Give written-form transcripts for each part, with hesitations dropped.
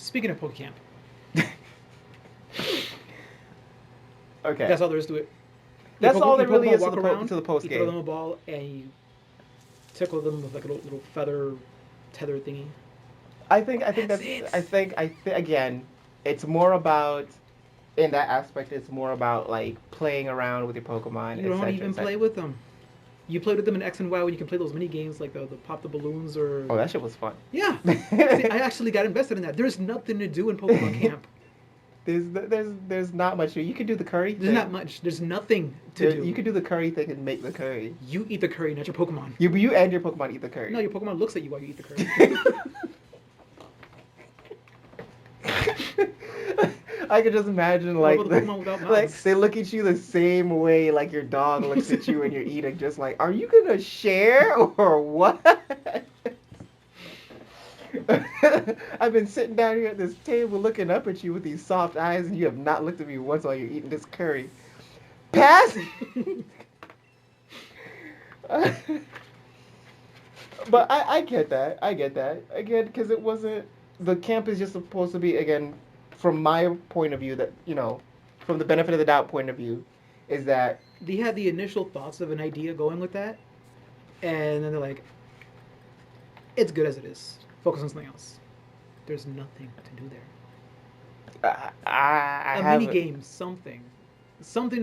Speaking of PokeCamp, Okay. that's all there is to it. That's all You there really Pokemon is walk around, to the post you throw game. them a ball, and you tickle them with like a little feather tether thingy. I think That's that's it. again, it's more about in that aspect. It's more about like playing around with your Pokemon, You don't etc., even play etc. with them. You played with them in X and Y when you can play those mini games like the pop the balloons or Oh, that shit was fun. yeah. See, I actually got invested in that. There's nothing to do in Pokemon Camp. There's not much. You can do the curry There's not thing. much. There's nothing to You do. can do the curry thing and make the curry. You eat the curry, not your Pokemon. You and your Pokemon eat the No, curry. your Pokemon looks at you while you eat the curry. I could just imagine What like about the Pokemon without like mouths? they look at you the same way like your dog looks at you when you're eating, just like, are you gonna share or what? I've been sitting down here at this table looking up at you with these soft eyes, and you have not looked at me once while you're eating this curry. Pass. But I get that. I get that. Again, because it wasn't. The camp is just supposed to be, again, from my point of view, that, from the benefit of the doubt point of view, is that. They had the initial thoughts of an idea going with that, and then they're like, "It's good as it is. Focus on something else." There's nothing to do there. I A mini have. game, something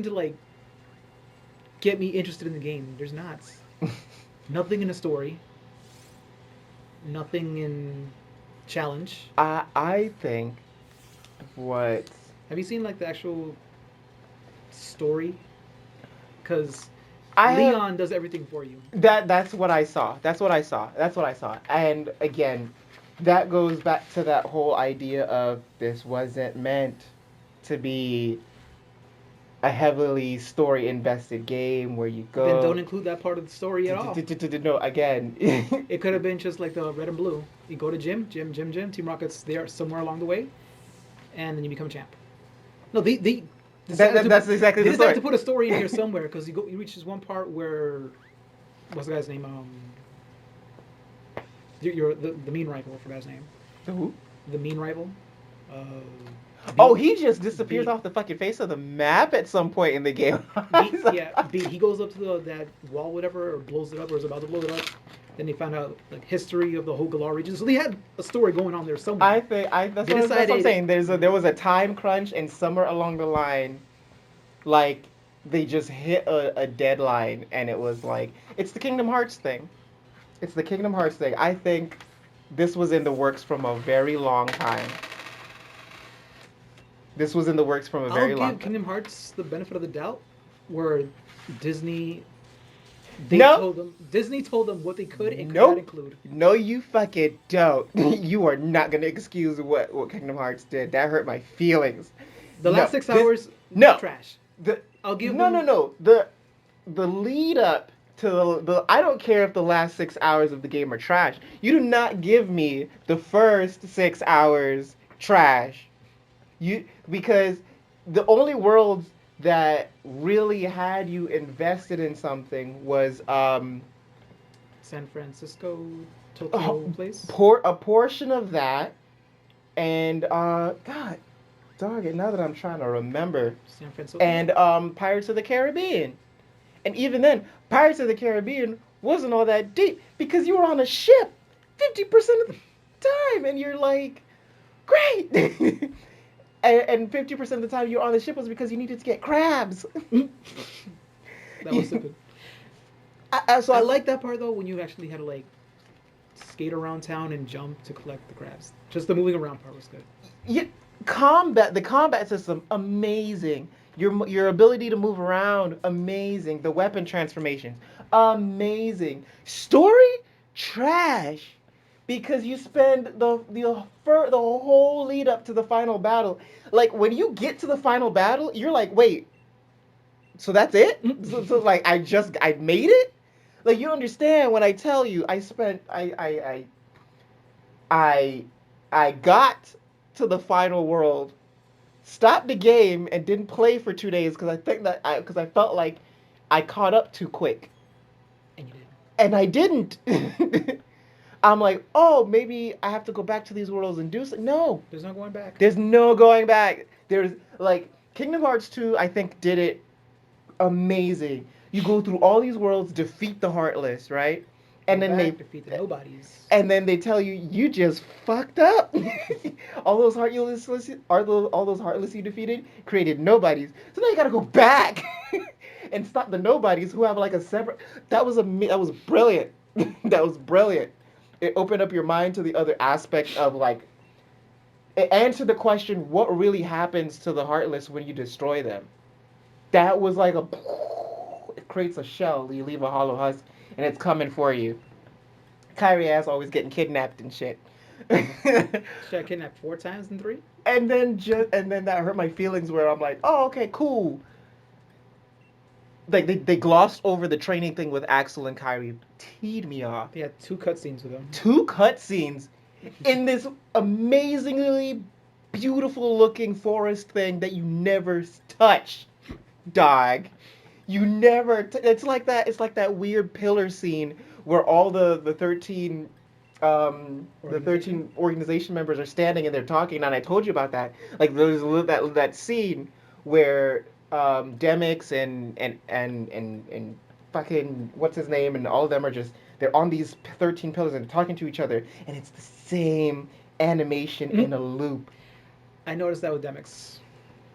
to like get me interested in the game. There's not. Nothing in the story. Nothing in challenge. I think what. Have you seen like the actual story? Because I have. Leon does everything for you. That's what I saw. That's what I saw. And again, that goes back to that whole idea of this wasn't meant to be a heavily story invested game where you Then don't go. include that part of the story at all. No, again. It could have been just like the red and blue. You go to gym. Team Rocket's there somewhere along the way, and then you become a champ. No, they decided That's exactly they the decided story. to put a story in here somewhere because you reach this one part where what's the guy's name? You're the mean rival. I forgot his name. Who? The mean rival. Uh, Oh, B, he just disappears B, off the fucking face of the map at some point in the game. yeah, B. He goes up to that wall, whatever, or blows it up, or is about to blow it up. Then they found out like history of the whole Galar region. So they had a story going on there somewhere. They That's what I'm decided saying. There was a time crunch, and somewhere along the line, like they just hit a deadline, and it was like it's the Kingdom Hearts thing. It's the Kingdom Hearts thing. I think this was in the works from a very long time. This was in the works from a I'll very long give time. Kingdom Hearts the benefit of the doubt, where Disney No, Disney told them what they could and could not nope. include. No, you fucking don't. You are not gonna excuse what Kingdom Hearts did. That hurt my feelings. The No, last six this hours, no trash. the I'll give no no them. no the lead up to the I don't care if the last 6 hours of the game are trash. You do not give me the first 6 hours trash. You because the only worlds that really had you invested in something was San Francisco, Tokyo place. a portion of that, and God dog it, now that I'm trying to remember, San Francisco. and Pirates of the Caribbean. And even then, Pirates of the Caribbean wasn't all that deep because you were on a ship 50% of the time, and you're like, great. And 50% of the time you're on the ship was because you needed to get crabs. That was stupid. So I like that part though when you actually had to like skate around town and jump to collect the crabs. Just the moving around part was good. Yeah, the combat system, amazing. Your ability to move around, amazing. The weapon transformations, amazing. Story, trash, because you spend the whole lead up to the final battle. Like when you get to the final battle, you're like, wait, so that's it? So like I made it? Like you understand when I tell you I spent I I got to the final world, stopped the game, and didn't play for 2 days because I felt like I caught up too quick, And you did. and I didn't. I'm like, oh, maybe I have to go back to these worlds and do something. No, There's no going back. there's no going back. There's like Kingdom Hearts 2, I think, did it amazing. You go through all these worlds, defeat the Heartless, right? Go And then back, they defeat the nobodies. and then they tell you you just fucked up. all those all those heartless you defeated created nobodies. So now you gotta go back and stop the nobodies who have like a separate. That was brilliant. that was brilliant. It opened up your mind to the other aspect of like it answered the question what really happens to the heartless when you destroy them. That was like a it creates a shell. You leave a hollow husk and it's coming for you. Kyrie ass always getting kidnapped and shit. Should I kidnap 4 times in 3? And then that hurt my feelings where I'm like, oh okay, cool. Like they glossed over the training thing with Axel and Kyrie, teed me off. They had 2 cutscenes with them. 2 cutscenes in this amazingly beautiful looking forest thing that you never touch, dog. You never. It's like that. It's like that weird pillar scene where all the 13 the 13 organization members are standing and they're talking, and I told you about that. Like there's that scene where Demix and fucking what's his name and all of them are just they're on these 13 pillars and talking to each other, and it's the same animation in a loop. I noticed that with Demix.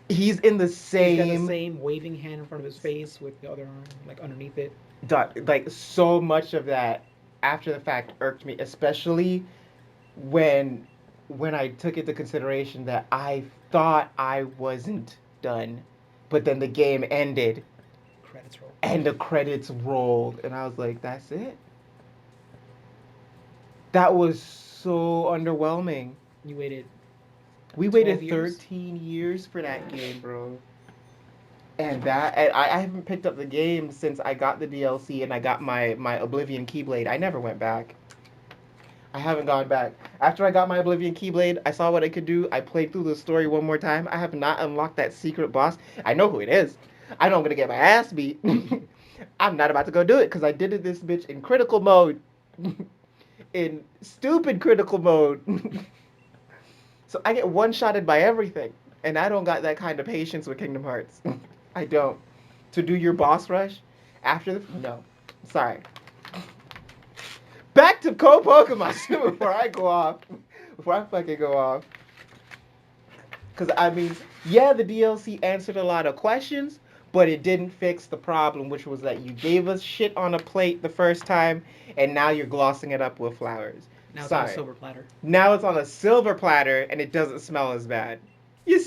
He's in the He's got the same same waving hand in front of his face with the other arm like underneath it. like so much of that after the fact irked me, especially when I took into consideration that I thought I wasn't done, but then the game ended Credits roll. and the credits rolled, and I was like, "That's it." That was so underwhelming. You waited. We 12 waited years? 13 years for that game, bro. And I haven't picked up the game since I got the DLC and I got my Oblivion Keyblade. I never went back. I haven't gone back. After I got my Oblivion Keyblade, I saw what I could do. I played through the story one more time. I have not unlocked that secret boss. I know who it is. I know I'm gonna get my ass beat. I'm not about to go do it because I did it this bitch in critical mode. in stupid critical mode. So I get one-shotted by everything. And I don't got that kind of patience with Kingdom Hearts. I don't. To do your boss rush after the... No. Sorry. Back to Pokemon before I go off. Before I fucking go off. Because, I mean, yeah, the DLC answered a lot of questions, but it didn't fix the problem, which was that you gave us shit on a plate the first time, and now you're glossing it up with flowers. Now it's Sorry. on a silver platter. Now it's on a silver platter, and it doesn't smell as bad. I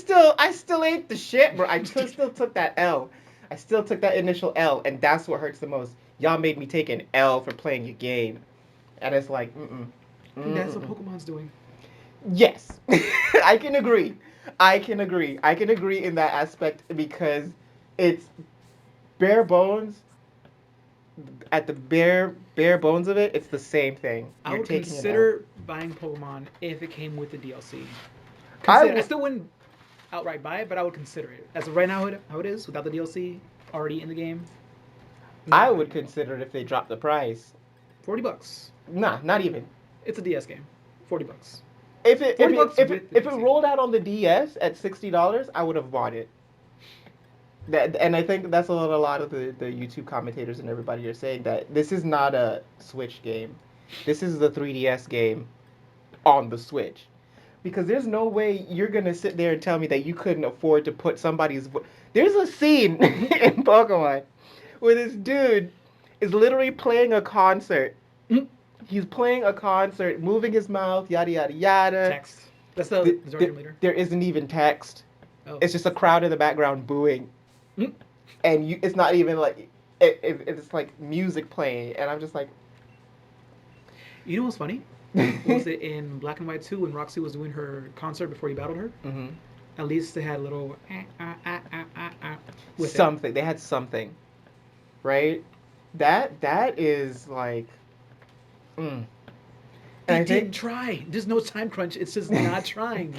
still ate the shit, bro. I still took that L. I still took that initial L, and that's what hurts the most. Y'all made me take an L for playing your game. And it's like, That's what Pokemon's doing. Yes. I can agree. I can agree in that aspect because it's bare bones. At the bare bones of it, it's the same thing. I You're would taking consider buying Pokemon if it came with the DLC. I I still wouldn't outright buy it, but I would consider it. As of right now, how it is without the DLC already in the game. I would consider it if they dropped the price. $40. Nah, not even. It's a DS game. $40. If it $40 if with it, the if it DLC. rolled out on the DS at $60, I would have bought it. And I think that's what a lot of the YouTube commentators and everybody are saying that this is not a Switch game. This is the 3DS game on the Switch. Because there's no way you're going to sit there and tell me that you couldn't afford to put somebody's... There's a scene in Pokemon where this dude is literally playing a concert. He's playing a concert, moving his mouth, yada, yada, yada. Text. That's the Zardian leader. There isn't even text. Oh. It's just a crowd in the background booing. And it's not even like... It's like music playing. And I'm just like... You know what's funny? Was it in Black and White 2 when Roxy was doing her concert before you battled her? Mm-hmm. At least they had a little with something. They had something, right? That is like, And I didn't try. There's no time crunch. It's just not trying.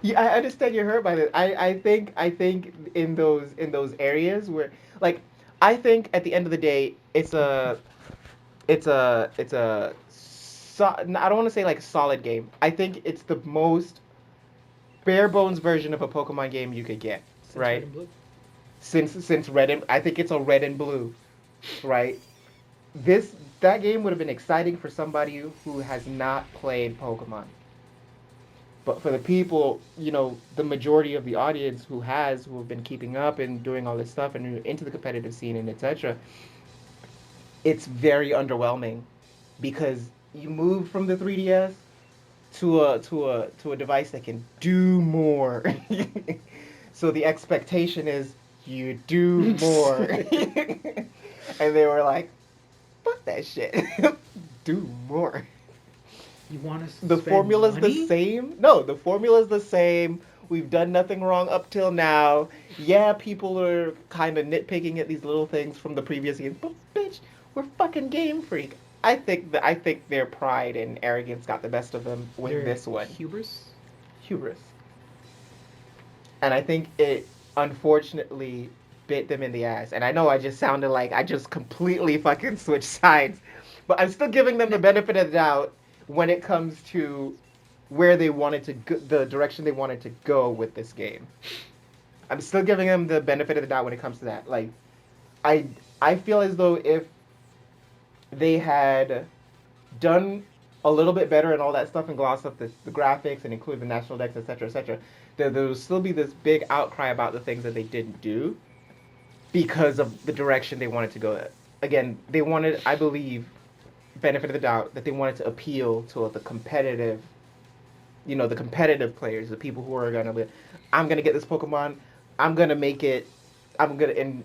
Yeah, I understand you're hurt by this. I think in those areas where like I think at the end of the day I don't want to say like solid game. I think it's the most bare bones version of a Pokemon game you could get, Since Red right? and Blue. Since red and I think it's a red and blue, right? This that game would have been exciting for somebody who has not played Pokemon. But for the people, the majority of the audience who have been keeping up and doing all this stuff and into the competitive scene and etc., it's very underwhelming because you move from the 3DS to a device that can do more. So the expectation is you do more. And they were like, fuck that shit. Do more. You want to The spend formula's the money? same. No, the formula's the same. We've done nothing wrong up till now. Yeah, people are kind of nitpicking at these little things from the previous games, but bitch, we're fucking Game Freak. I think their pride and arrogance got the best of them with Their this one. hubris. Hubris. And I think it unfortunately bit them in the ass. And I know I just sounded like I just completely fucking switched sides, but I'm still giving them the benefit of the doubt when it comes to where they wanted to go, the direction they wanted to go with this game. I'm still giving them the benefit of the doubt when it comes to that. Like, I I feel as though if they had done a little bit better and all that stuff and gloss up the graphics and include the national decks, etc., there will still be this big outcry about the things that they didn't do because of the direction they wanted to go. Again, they wanted, I believe, benefit of the doubt, that they wanted to appeal to the competitive players, the people who are gonna be, I'm gonna get this Pokemon, I'm gonna make it, I'm gonna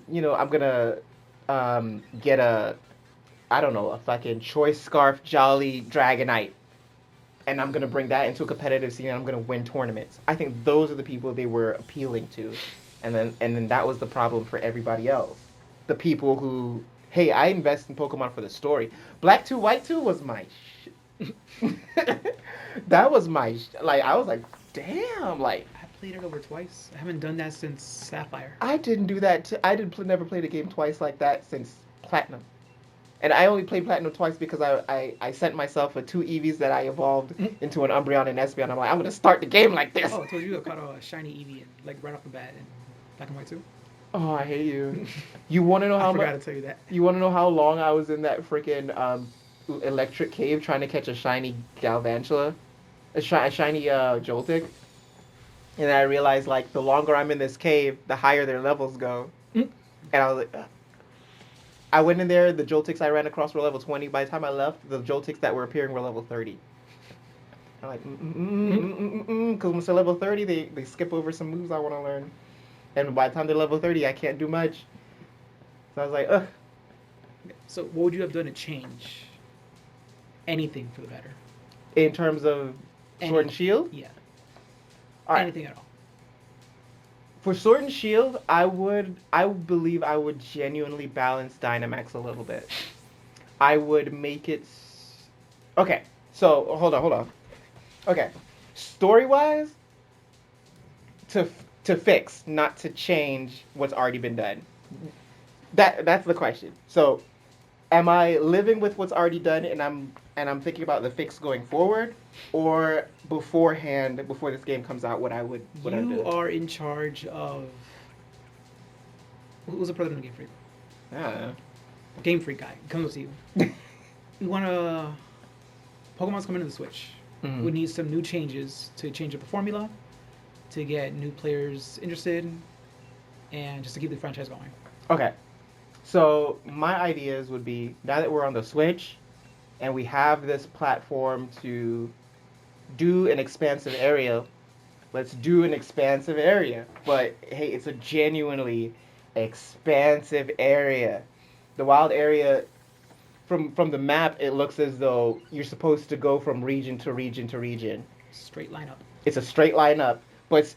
get a, I don't know, a fucking Choice Scarf Jolly Dragonite, and I'm gonna bring that into a competitive scene, and I'm gonna win tournaments. I think those are the people they were appealing to, and then that was the problem for everybody else. The people who, hey, I invest in Pokemon for the story. Black Two, White Two was my shit. That was my like. I was like, damn, like I played it over twice. I haven't done that since Sapphire. I didn't do that. I didn't never played a game twice like that since Platinum. And I only played Platinum twice because I sent myself with two Eevees that I evolved into an Umbreon and Espeon. I'm like, I'm gonna start the game like this. Oh, I told you I caught a shiny Eevee and like right off the bat in Black and White too. Oh, I hate you. You want to know I how forgot much? to tell you that. You want to know how long I was in that freaking electric cave trying to catch a shiny Galvantula, a shiny Joltik, and I realized like the longer I'm in this cave, the higher their levels go. And I was like, ugh. I went in there. The Joltics I ran across were level 20. By the time I left, the Joltics that were appearing were level 30. I'm like, because once they're level 30, they skip over some moves I want to learn. And by the time they're level 30, I can't do much. So I was like, ugh. So, what would you have done to change anything for the better? In terms of Sword and Shield? Yeah. All right. Anything at all. For Sword and Shield, I believe I would genuinely balance Dynamax a little bit. I would make it. Okay, so hold on. Okay, story wise, to fix, not to change what's already been done. That's the question. So, am I living with what's already done, and I'm thinking about the fix going forward, or beforehand, before this game comes out, what I would do? You are in charge of. Who's the president of Game Freak? I don't know. Game Freak guy comes to you. You want to. Pokemon's coming to the Switch. Mhm. We need some new changes to change up the formula, to get new players interested, and just to keep the franchise going. Okay. So my ideas would be, now that we're on the Switch and we have this platform to do an expansive area, let's do an expansive area. But hey, it's a genuinely expansive area. The wild area, from the map, it looks as though you're supposed to go from region to region to region. Straight lineup. It's a straight line up, but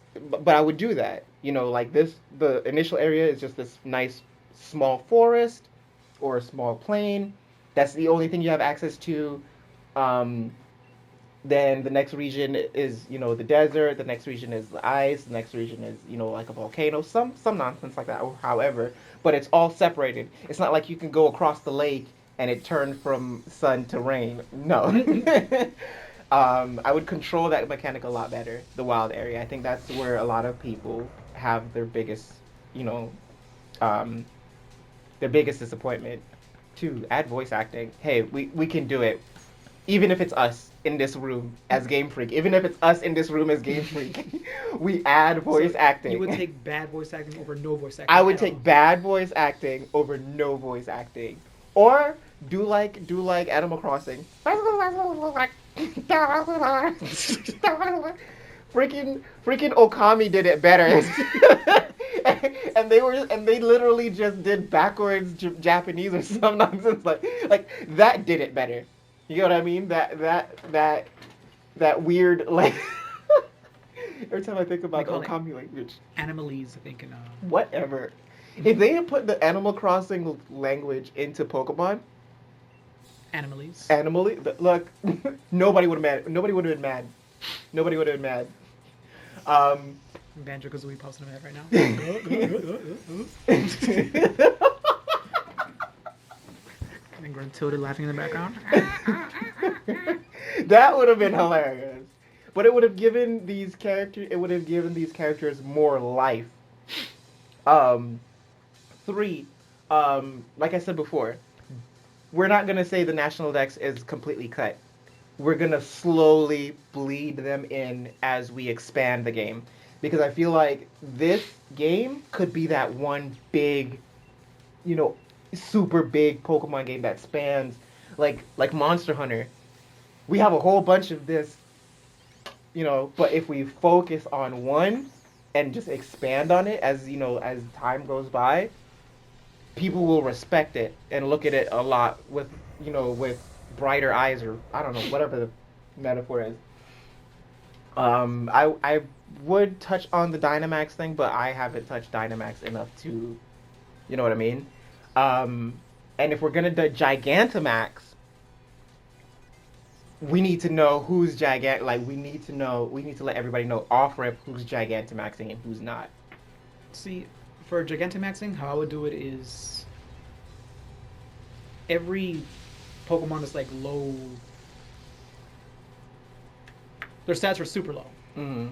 I would do that. Like this, the initial area is just this nice small forest or a small plain. That's the only thing you have access to. Then the next region is, the desert. The next region is the ice. The next region is, like a volcano. Some nonsense like that. However, but it's all separated. It's not like you can go across the lake and it turned from sun to rain. No. I would control that mechanic a lot better. The wild area. I think that's where a lot of people have their biggest, you know, um, their biggest disappointment. To add voice acting. Hey, we can do it. Even if it's us in this room as Game Freak. Even if it's us in this room as Game Freak. We add voice So you would acting. take bad voice acting over no voice I acting would at all. take bad voice acting over no voice acting. Or do like Animal Crossing. Freaking Okami did it better. And they literally just did backwards Japanese or some nonsense like that did it better. You know what I mean? That weird like every time I think They about the call it Okami language. Animalese, I think, in Whatever. If they had put the Animal Crossing language into Pokemon, Animalese. animally, look, nobody would have mad. Nobody would have been mad. Nobody would have been mad. Um, Banjo Kazooie pops in my head right now. And Gruntilda laughing in the background. that would have been hilarious. But it would have given these characters. It would have given these characters more life. Um, three. Like I said before, we're not gonna say the national dex is completely cut. We're gonna slowly bleed them in as we expand the game, because I feel like this game could be that one big, you know, super big Pokemon game that spans like Monster Hunter. We have a whole bunch of this, but if we focus on one and just expand on it as as time goes by, people will respect it and look at it a lot with brighter eyes, or I don't know, whatever the metaphor is. I would touch on the Dynamax thing, but I haven't touched Dynamax enough to, you know what I mean. Um, and if we're gonna do Gigantamax, we need to know who's gigant. Like we need to let everybody know off rip who's Gigantamaxing and who's not. See, for Gigantamaxing, how I would do it is every Pokemon is like low. Their stats are super low. Mm-hmm.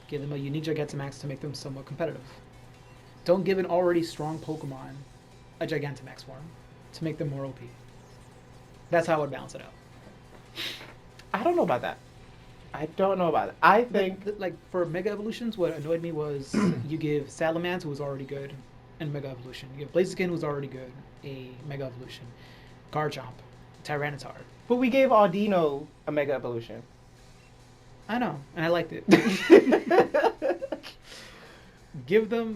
Give them a unique Gigantamax to make them somewhat competitive. Don't give an already strong Pokemon a Gigantamax form to make them more OP. That's how I would balance it out. I don't know about that. I don't know about it. I think. Like for Mega Evolutions, what annoyed me was you give Salamence, who was already good, in Mega Evolution. You give Blaziken, who's already good, a Mega Evolution. Garchomp, Tyranitar. But we gave Audino a Mega Evolution. I know, and I liked it. give the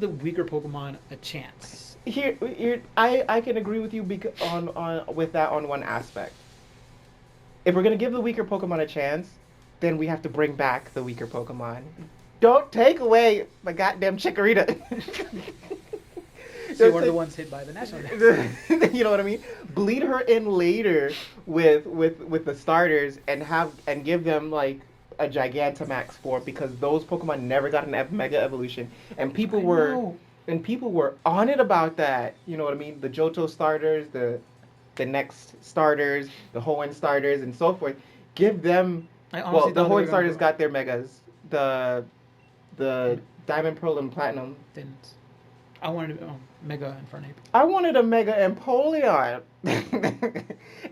weaker Pokemon a chance. Here, I can agree with you on with that on one aspect. If we're gonna give the weaker Pokemon a chance, then we have to bring back the weaker Pokemon. Don't take away my goddamn Chikorita. So one of the ones hit by the national dex. You know what I mean? Bleed her in later with the starters and give them like a Gigantamax form, because those Pokemon never got an Mega Evolution, and people were on it about that. You know what I mean? The Johto starters, the next starters, the Hoenn starters, and so forth. Give them. Well, the Hoenn starters got their megas. The Diamond, Pearl, and Platinum Didn't. I wanted Mega Infernape. I wanted a Mega Empoleon.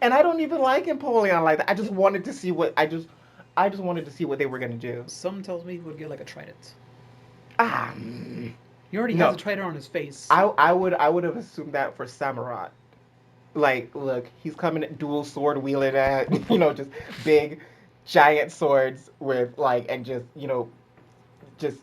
And I don't even like Empoleon like that. I just wanted to see what wanted to see what they were gonna do. Some tells me he would get like a Trident. Ah, He already no. has a Trident on his face. I would have assumed that for Samurott. Like, look, he's coming at dual sword wielding at just big, giant swords with like, and just just